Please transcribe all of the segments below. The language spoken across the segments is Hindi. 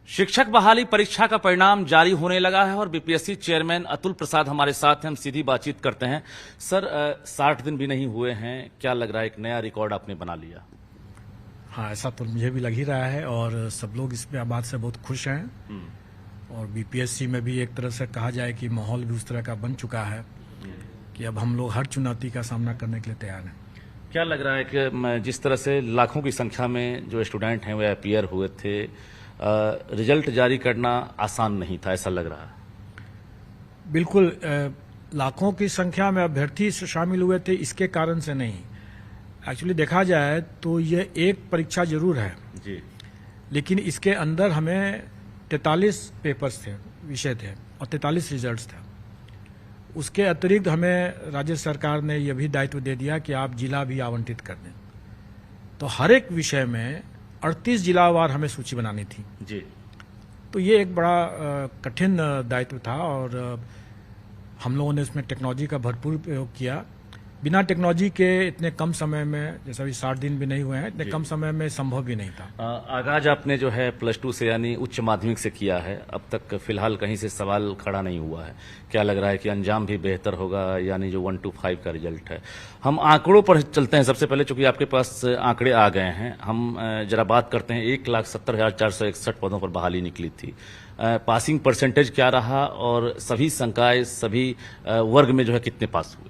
शिक्षक बहाली परीक्षा का परिणाम जारी होने लगा है और बीपीएससी चेयरमैन अतुल प्रसाद हमारे साथ हैं। हम सीधी बातचीत करते हैं। सर, 60 दिन भी नहीं हुए हैं, क्या लग रहा है एक नया रिकॉर्ड आपने बना लिया? हाँ, ऐसा तो मुझे भी लग ही रहा है और सब लोग इस बात से बहुत खुश हैं। और बीपीएससी में भी एक तरह से कहा जाए कि माहौल भी उस तरह का बन चुका है कि अब हम लोग हर चुनौती का सामना करने के लिए तैयार हैं। क्या लग रहा है कि जिस तरह से लाखों की संख्या में जो स्टूडेंट हैं वे अपीयर हुए थे, रिजल्ट जारी करना आसान नहीं था, ऐसा लग रहा है? बिल्कुल, लाखों की संख्या में अभ्यर्थी शामिल हुए थे इसके कारण से नहीं। एक्चुअली देखा जाए तो ये एक परीक्षा जरूर है जी, लेकिन इसके अंदर हमें 43 पेपर्स थे, विषय थे और 43 रिजल्ट्स थे। उसके अतिरिक्त हमें राज्य सरकार ने यह भी दायित्व दे दिया कि आप जिला भी आवंटित कर दें। तो हर एक विषय में 38 जिलावार हमें सूची बनानी थी जी। तो ये एक बड़ा कठिन दायित्व था और हम लोगों ने इसमें टेक्नोलॉजी का भरपूर प्रयोग किया। बिना टेक्नोलॉजी के इतने कम समय में, जैसा भी 60 दिन भी नहीं हुए हैं, इतने कम समय में संभव भी नहीं था। आगाज आपने जो है +2 से यानी उच्च माध्यमिक से किया है, अब तक फिलहाल कहीं से सवाल खड़ा नहीं हुआ है। क्या लग रहा है कि अंजाम भी बेहतर होगा, यानी जो 1 to 5 का रिजल्ट है? हम आंकड़ों पर चलते हैं सबसे पहले, चूंकि आपके पास आंकड़े आ गए हैं। हम जरा बात करते हैं। 1,70,461 पदों पर बहाली निकली थी। पासिंग परसेंटेज क्या रहा और सभी संकाय, सभी वर्ग में जो है कितने पास हुए?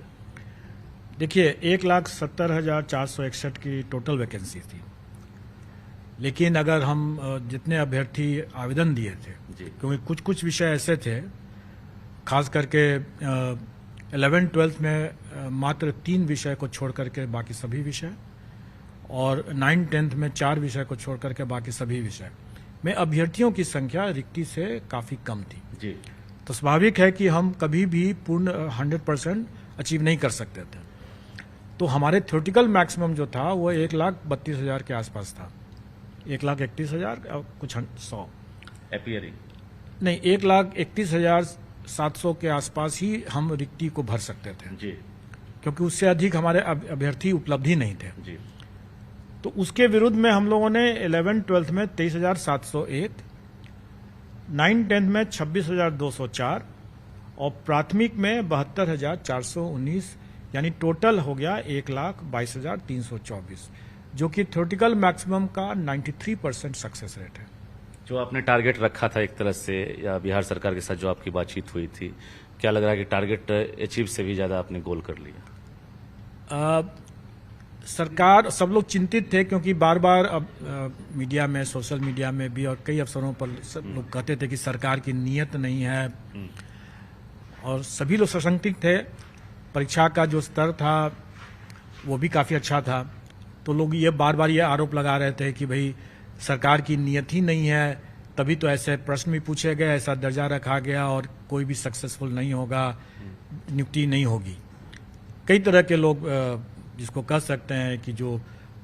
देखिए, 1,70,461 की टोटल वैकेंसी थी, लेकिन अगर हम जितने अभ्यर्थी आवेदन दिए थे, क्योंकि कुछ कुछ विषय ऐसे थे, खास करके 11th-12th में मात्र 3 विषय को छोड़ करके बाकी सभी विषय, और 9th-10th में 4 विषय को छोड़ करके बाकी सभी विषय में अभ्यर्थियों की संख्या रिक्ति से काफी कम थी जी। तो स्वाभाविक है कि हम कभी भी पूर्ण 100% अचीव नहीं कर सकते थे। तो हमारे थ्योरेटिकल मैक्सिमम जो था वो 1,32,000 के आसपास था। 1,31,000 कुछ 100 अपीयरिंग नहीं, 1,31,700 के आसपास ही हम रिक्ति को भर सकते थे जी, क्योंकि उससे अधिक हमारे अभ्यर्थी उपलब्ध ही नहीं थे जी। तो उसके विरुद्ध में हम लोगों ने 11th-12th में 23,701, 9th-10th में 26,204 और प्राथमिक में 72,419, यानी टोटल हो गया 1,22,324, जो कि थ्योरेटिकल मैक्सिमम का 93% सक्सेस रेट है। जो आपने टारगेट रखा था एक तरह से, या बिहार सरकार के साथ जो आपकी बातचीत हुई थी, क्या लग रहा है कि टारगेट अचीव से भी ज्यादा आपने गोल कर लिया? सरकार, सब लोग चिंतित थे क्योंकि बार बार अब मीडिया में, सोशल मीडिया में भी और कई अवसरों पर सब लोग कहते थे कि सरकार की नीयत नहीं है और सभी लोग सशंकित थे। परीक्षा का जो स्तर था वो भी काफी अच्छा था, तो लोग ये बार बार ये आरोप लगा रहे थे कि भाई सरकार की नीयत ही नहीं है, तभी तो ऐसे प्रश्न भी पूछे गए, ऐसा दर्जा रखा गया और कोई भी सक्सेसफुल नहीं होगा, नियुक्ति नहीं होगी। कई तरह के लोग, जिसको कह सकते हैं कि जो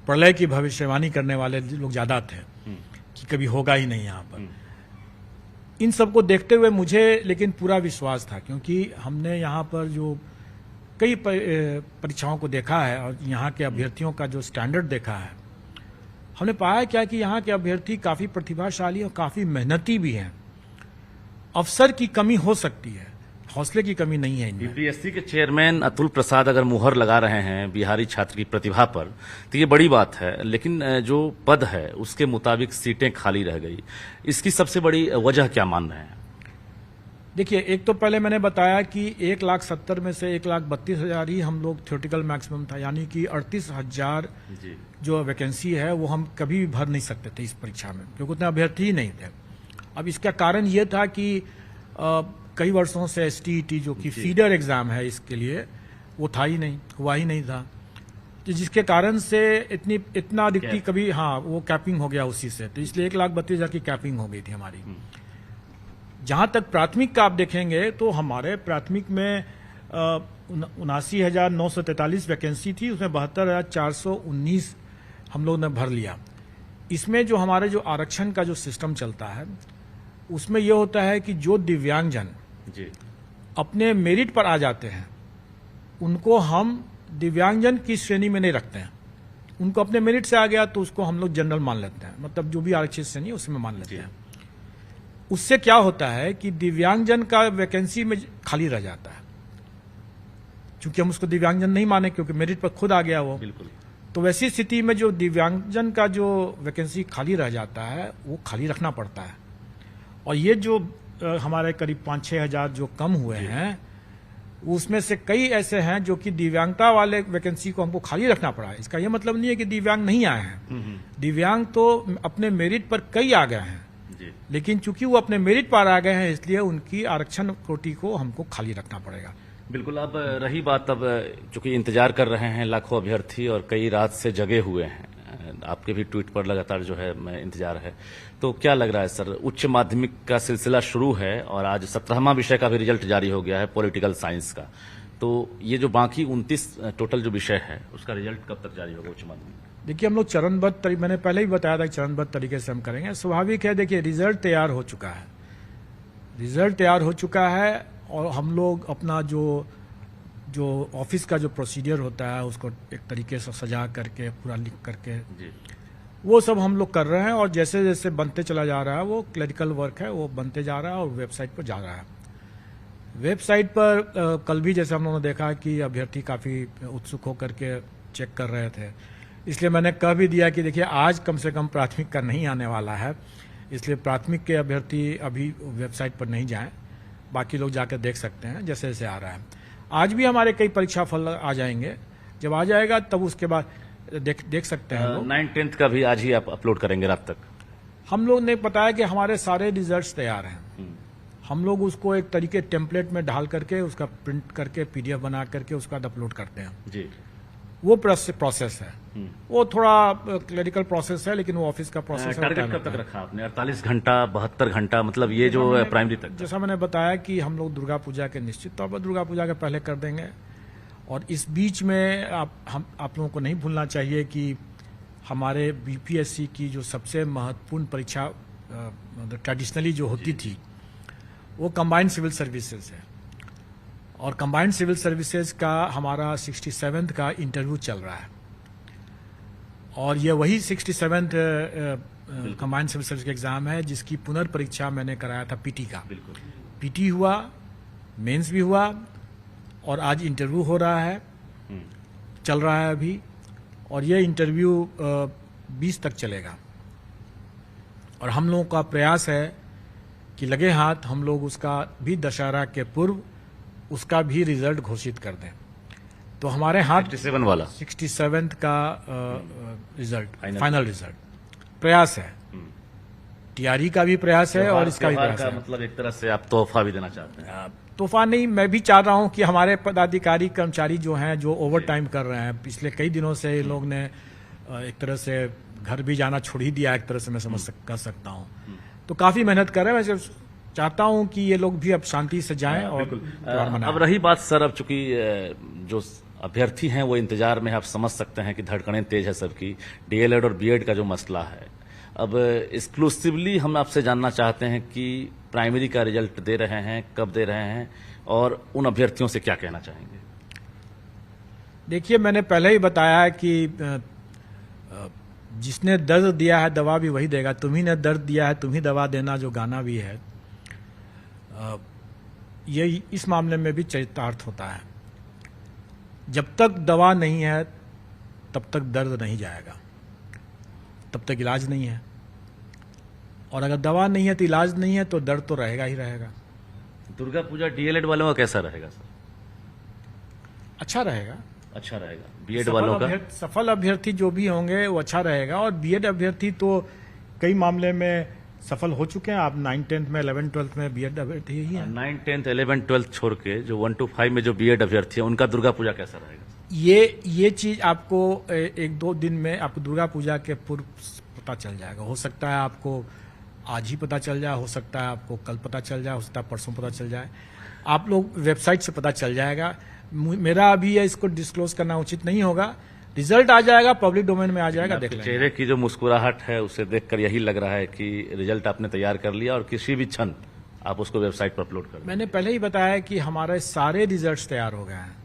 प्रलय की भविष्यवाणी करने वाले लोग ज्यादा थे कि कभी होगा ही नहीं यहाँ पर। इन सबको देखते हुए मुझे लेकिन पूरा विश्वास था, क्योंकि हमने यहाँ पर जो कई परीक्षाओं को देखा है और यहाँ के अभ्यर्थियों का जो स्टैंडर्ड देखा है, हमने पाया क्या कि यहाँ के अभ्यर्थी काफी प्रतिभाशाली और काफी मेहनती भी हैं। अवसर की कमी हो सकती है, हौसले की कमी नहीं है इनमें। बीपीएससी के चेयरमैन अतुल प्रसाद अगर मुहर लगा रहे हैं बिहारी छात्र की प्रतिभा पर, तो ये बड़ी बात है, लेकिन जो पद है उसके मुताबिक सीटें खाली रह गई। इसकी सबसे बड़ी वजह क्या मान रहे हैं? देखिए, एक तो पहले मैंने बताया कि 1,70,000 में से 1,32,000 ही हम लोग थ्योरेटिकल मैक्सिमम था, यानी कि 38,000 जो वैकेंसी है वो हम कभी भी भर नहीं सकते थे इस परीक्षा में, क्योंकि उतने अभ्यर्थी ही नहीं थे। अब इसका कारण ये था कि कई वर्षों से STET जो कि फीडर एग्जाम है इसके लिए, वो था ही नहीं, हुआ ही नहीं था, तो जिसके कारण से इतना रिक्ति कभी, हाँ, वो कैपिंग हो गया उसी से, तो इसलिए 1,32,000 की कैपिंग हो गई थी हमारी। जहां तक प्राथमिक का आप देखेंगे तो हमारे प्राथमिक में 79,943 वैकेंसी थी, उसमें 72,419 हम लोग ने भर लिया। इसमें जो हमारे जो आरक्षण का जो सिस्टम चलता है उसमें यह होता है कि जो दिव्यांगजन अपने मेरिट पर आ जाते हैं उनको हम दिव्यांगजन की श्रेणी में नहीं रखते हैं। उनको अपने मेरिट से आ गया तो उसको हम लोग जनरल मान लेते हैं, मतलब जो भी आरक्षित श्रेणी है उसमें मान लेते हैं। उससे क्या होता है कि दिव्यांगजन का वैकेंसी में खाली रह जाता है, क्योंकि हम उसको दिव्यांगजन नहीं माने क्योंकि मेरिट पर खुद आ गया वो। बिल्कुल। तो वैसी स्थिति में जो दिव्यांगजन का जो वैकेंसी खाली रह जाता है वो खाली रखना पड़ता है। और ये जो हमारे करीब 5-6 हजार जो कम हुए हैं, उसमें से कई ऐसे हैं जो कि दिव्यांगता वाले वैकेंसी को हमको खाली रखना पड़ा है। इसका ये मतलब नहीं है कि दिव्यांग नहीं आए हैं, दिव्यांग तो अपने मेरिट पर कई आ गए हैं, लेकिन चूंकि वो अपने मेरिट पर आ गए हैं इसलिए उनकी आरक्षण कोटि को हमको खाली रखना पड़ेगा। बिल्कुल। अब रही बात, अब चूंकि इंतजार कर रहे हैं लाखों अभ्यर्थी और कई रात से जगे हुए हैं, आपके भी ट्वीट पर लगातार जो है इंतजार है, तो क्या लग रहा है सर, उच्च माध्यमिक का सिलसिला शुरू है और आज 17वां विषय का भी रिजल्ट जारी हो गया है पॉलिटिकल साइंस का, तो ये जो बाकी 29 टोटल जो विषय है उसका रिजल्ट कब तक जारी होगा उच्च माध्यमिक? देखिए हम लोग चरणबद्ध मैंने पहले ही बताया था कि चरणबद्ध तरीके से हम करेंगे। स्वाभाविक है, देखिए रिजल्ट तैयार हो चुका है, रिजल्ट तैयार हो चुका है और हम लोग अपना जो ऑफिस का जो प्रोसीजर होता है उसको एक तरीके से सजा करके पूरा लिख करके जी। वो सब हम लोग कर रहे हैं और जैसे जैसे बनते चला जा रहा है वो क्लरिकल वर्क है वो बनते जा रहा है और वेबसाइट पर जा रहा है। वेबसाइट पर कल भी जैसे हम लोगों ने देखा कि अभ्यर्थी काफ़ी उत्सुक होकर के चेक कर रहे थे, इसलिए मैंने कह भी दिया कि देखिए आज कम से कम प्राथमिक का नहीं आने वाला है, इसलिए प्राथमिक के अभ्यर्थी अभी वेबसाइट पर नहीं जाएं, बाकी लोग जाकर देख सकते हैं जैसे जैसे आ रहा है। आज भी हमारे कई परीक्षा फल आ जाएंगे, जब आ जाएगा तब उसके बाद देख सकते हैं लोग। 9-10 का भी आज ही आप अपलोड करेंगे रात तक? हम लोग ने बताया कि हमारे सारे रिजल्ट्स तैयार हैं, हम लोग उसको एक तरीके टेम्पलेट में डाल करके उसका प्रिंट करके PDF बना करके उसका अपलोड करते हैं जी। वो प्रोसेस है, वो थोड़ा क्लरिकल प्रोसेस है लेकिन वो ऑफिस का प्रोसेस है। टारगेट कब तक रखा आपने? 48 घंटा, 72 घंटा, मतलब ये जो प्राइमरी तक? जैसा मैंने बताया कि हम लोग दुर्गा पूजा के निश्चित तौर पर दुर्गा पूजा के पहले कर देंगे और इस बीच में आप लोगों को नहीं भूलना चाहिए कि हमारे BPSC की जो सबसे महत्वपूर्ण परीक्षा ट्रेडिशनली जो होती थी वो कंबाइंड सिविल सर्विसेज है और कंबाइंड सिविल सर्विसेज का हमारा 67th का इंटरव्यू चल रहा है और ये वही 67th कंबाइंड सिविल सर्विस का एग्जाम है जिसकी पुनर्परीक्षा मैंने कराया था PT का। PT हुआ, मेंस भी हुआ और आज इंटरव्यू हो रहा है, चल रहा है अभी, और ये इंटरव्यू 20 तक चलेगा और हम लोगों का प्रयास है कि लगे हाथ हम लोग उसका भी दशहरा के पूर्व उसका भी रिजल्ट घोषित कर दें। तो हमारे हाथ 67 वाला 67th का रिजल्ट फाइनल रिजल्ट प्रयास है, TRE का भी प्रयास है और इसका भी प्रयास है। मतलब एक तरह से आप तोहफा भी देना चाहते हैं? तोहफा नहीं, मैं भी चाह रहा हूं कि हमारे पदाधिकारी कर्मचारी जो हैं जो ओवर टाइम कर रहे हैं, पिछले कई दिनों से इन लोग ने एक तरह से घर भी जाना छोड़ ही दिया, एक तरह से मैं कर सकता हूं, तो काफी मेहनत कर रहे हैं। मैं चाहता हूं कि ये लोग भी अब शांति से जाएं और त्योहार मनाएं। अब रही बात सर, अब चूंकि जो अभ्यर्थी हैं वो इंतजार में, आप समझ सकते हैं कि धड़कनें तेज है सबकी, DLED और BEd का जो मसला है। अब एक्सक्लूसिवली हम आपसे जानना चाहते हैं कि प्राइमरी का रिजल्ट दे रहे हैं, कब दे रहे हैं और उन अभ्यर्थियों से क्या कहना चाहेंगे? देखिए मैंने पहले ही बताया कि जिसने दर्द दिया है दवा भी वही देगा, तुम्ही ने दर्द दिया है तुम्ही दवा देना, जो गाना भी है, ये इस मामले में भी चरितार्थ होता है। जब तक दवा नहीं है तब तक दर्द नहीं जाएगा, तब तक इलाज नहीं है, और अगर दवा नहीं है तो इलाज नहीं है तो दर्द तो रहेगा ही रहेगा। दुर्गा पूजा DLED वालों का कैसा रहेगा सर? अच्छा रहेगा, अच्छा रहेगा। BEd वालों का सफल अभ्यर्थी जो भी होंगे वो अच्छा रहेगा, और BEd अभ्यर्थी तो कई मामले में सफल हो चुके हैं। आप 9, 10 में 11, 12 में BEd अभ्यर्थी ही हैं। 9, 10, 11, 12 छोड़ के जो 1 to 5 में जो BEd अभ्यर्थी है उनका दुर्गा पूजा कैसा रहेगा? ये चीज आपको 1-2 दिन में आपको दुर्गा पूजा के पूर्व पता चल जाएगा। हो सकता है आपको आज ही पता चल जाए, हो सकता है आपको कल पता चल जाए, हो सकता है परसों पता चल जाए। आप लोग वेबसाइट से पता चल जाएगा। मेरा अभी इसको डिस्क्लोज करना उचित नहीं होगा। रिजल्ट आ जाएगा, पब्लिक डोमेन में आ जाएगा, देख लेंगे। चेहरे की जो मुस्कुराहट है उसे देखकर यही लग रहा है कि रिजल्ट आपने तैयार कर लिया और किसी भी क्षण आप उसको वेबसाइट पर अपलोड कर दें। मैंने पहले ही बताया कि हमारे सारे रिजल्ट्स तैयार हो गए हैं,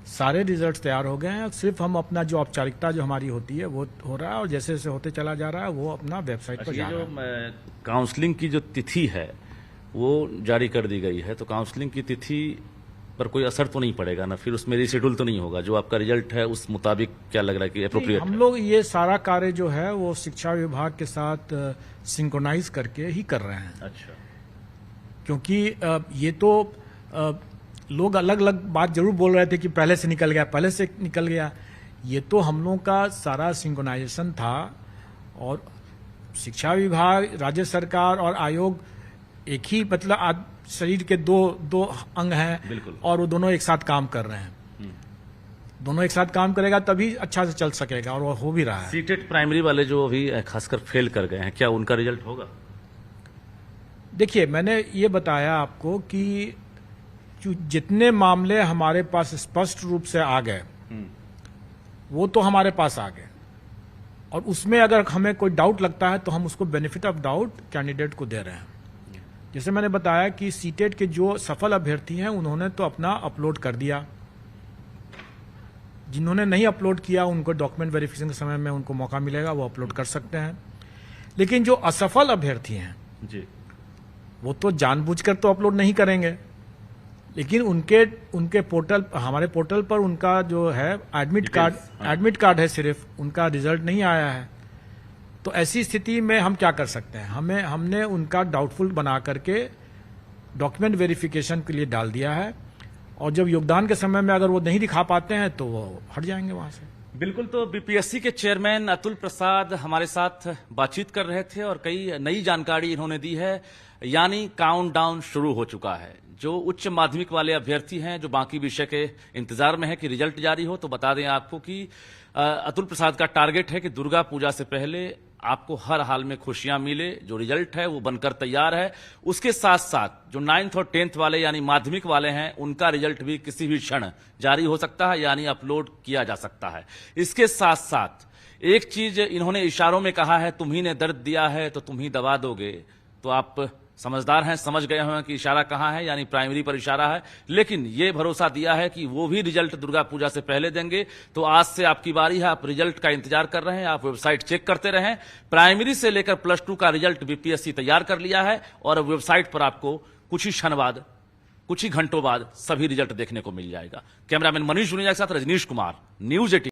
सारे रिजल्ट तैयार हो गए हैं, सिर्फ हम अपना जो औपचारिकता जो हमारी होती है वो हो रहा है, और जैसे जैसे होते चला जा रहा है वो अपना वेबसाइट पर अच्छा, जा ये रहा है। जो काउंसलिंग की जो तिथि है वो जारी कर दी गई है, तो काउंसलिंग की तिथि पर कोई असर तो नहीं पड़ेगा ना? फिर उसमें रिशेड्यूल तो नहीं होगा? जो आपका रिजल्ट है उस मुताबिक क्या लग रहा है कि अप्रोप्रिएट हम लोग ये सारा कार्य जो है वो शिक्षा विभाग के साथ सिंक्रोनाइज करके ही कर रहे हैं, अच्छा, क्योंकि ये तो लोग अलग अलग बात जरूर बोल रहे थे कि पहले से निकल गया, पहले से निकल गया। ये तो हम लोगों का सारा सिंक्रोनाइजेशन था, और शिक्षा विभाग, राज्य सरकार और आयोग एक ही मतलब शरीर के दो अंग हैं, बिल्कुल। और वो दोनों एक साथ काम कर रहे हैं। दोनों एक साथ काम करेगा तभी अच्छा से चल सकेगा, और वो हो भी रहा है। सीटेट प्राइमरी वाले जो अभी खासकर फेल कर गए हैं, क्या उनका रिजल्ट होगा? देखिए, मैंने ये बताया आपको कि जितने मामले हमारे पास स्पष्ट रूप से आ गए वो तो हमारे पास आ गए, और उसमें अगर हमें कोई डाउट लगता है तो हम उसको बेनिफिट ऑफ डाउट कैंडिडेट को दे रहे हैं। जैसे मैंने बताया कि सीटेट के जो सफल अभ्यर्थी हैं उन्होंने तो अपना अपलोड कर दिया, जिन्होंने नहीं अपलोड किया उनको डॉक्यूमेंट वेरिफिकेशन के समय में उनको मौका मिलेगा, वो अपलोड कर सकते हैं। लेकिन जो असफल अभ्यर्थी हैं जी, वो तो जानबूझकर तो अपलोड नहीं करेंगे, लेकिन उनके पोर्टल, हमारे पोर्टल पर उनका जो है एडमिट कार्ड है, सिर्फ उनका रिजल्ट नहीं आया है। तो ऐसी स्थिति में हम क्या कर सकते हैं? हमने उनका डाउटफुल बना करके डॉक्यूमेंट वेरिफिकेशन के लिए डाल दिया है, और जब योगदान के समय में अगर वो नहीं दिखा पाते हैं तो वो हट जाएंगे वहां से। बिल्कुल। तो बीपीएससी के चेयरमैन अतुल प्रसाद हमारे साथ बातचीत कर रहे थे, और कई नई जानकारी इन्होंने दी है। यानी काउंटडाउन शुरू हो चुका है। जो उच्च माध्यमिक वाले अभ्यर्थी हैं, जो बाकी विषय के इंतजार में है कि रिजल्ट जारी हो, तो बता दें आपको कि अतुल प्रसाद का टारगेट है कि दुर्गा पूजा से पहले आपको हर हाल में खुशियां मिले। जो रिजल्ट है वो बनकर तैयार है। उसके साथ साथ जो 9th और 10th वाले यानी माध्यमिक वाले हैं, उनका रिजल्ट भी किसी भी क्षण जारी हो सकता है, यानी अपलोड किया जा सकता है। इसके साथ साथ एक चीज इन्होंने इशारों में कहा है, तुम्ही ने दर्द दिया है तो तुम ही दवा दोगे। तो आप समझदार हैं, समझ गए होंगे कि इशारा कहां है, यानी प्राइमरी पर इशारा है। लेकिन यह भरोसा दिया है कि वो भी रिजल्ट दुर्गा पूजा से पहले देंगे। तो आज से आपकी बारी है, आप रिजल्ट का इंतजार कर रहे हैं, आप वेबसाइट चेक करते रहें। प्राइमरी से लेकर +2 का रिजल्ट बीपीएससी तैयार कर लिया है, और वेबसाइट पर आपको कुछ ही क्षण बाद, कुछ ही घंटों बाद सभी रिजल्ट देखने को मिल जाएगा। कैमरामैन मनीष जुनेजा के साथ रजनीश कुमार, न्यूज़ 18।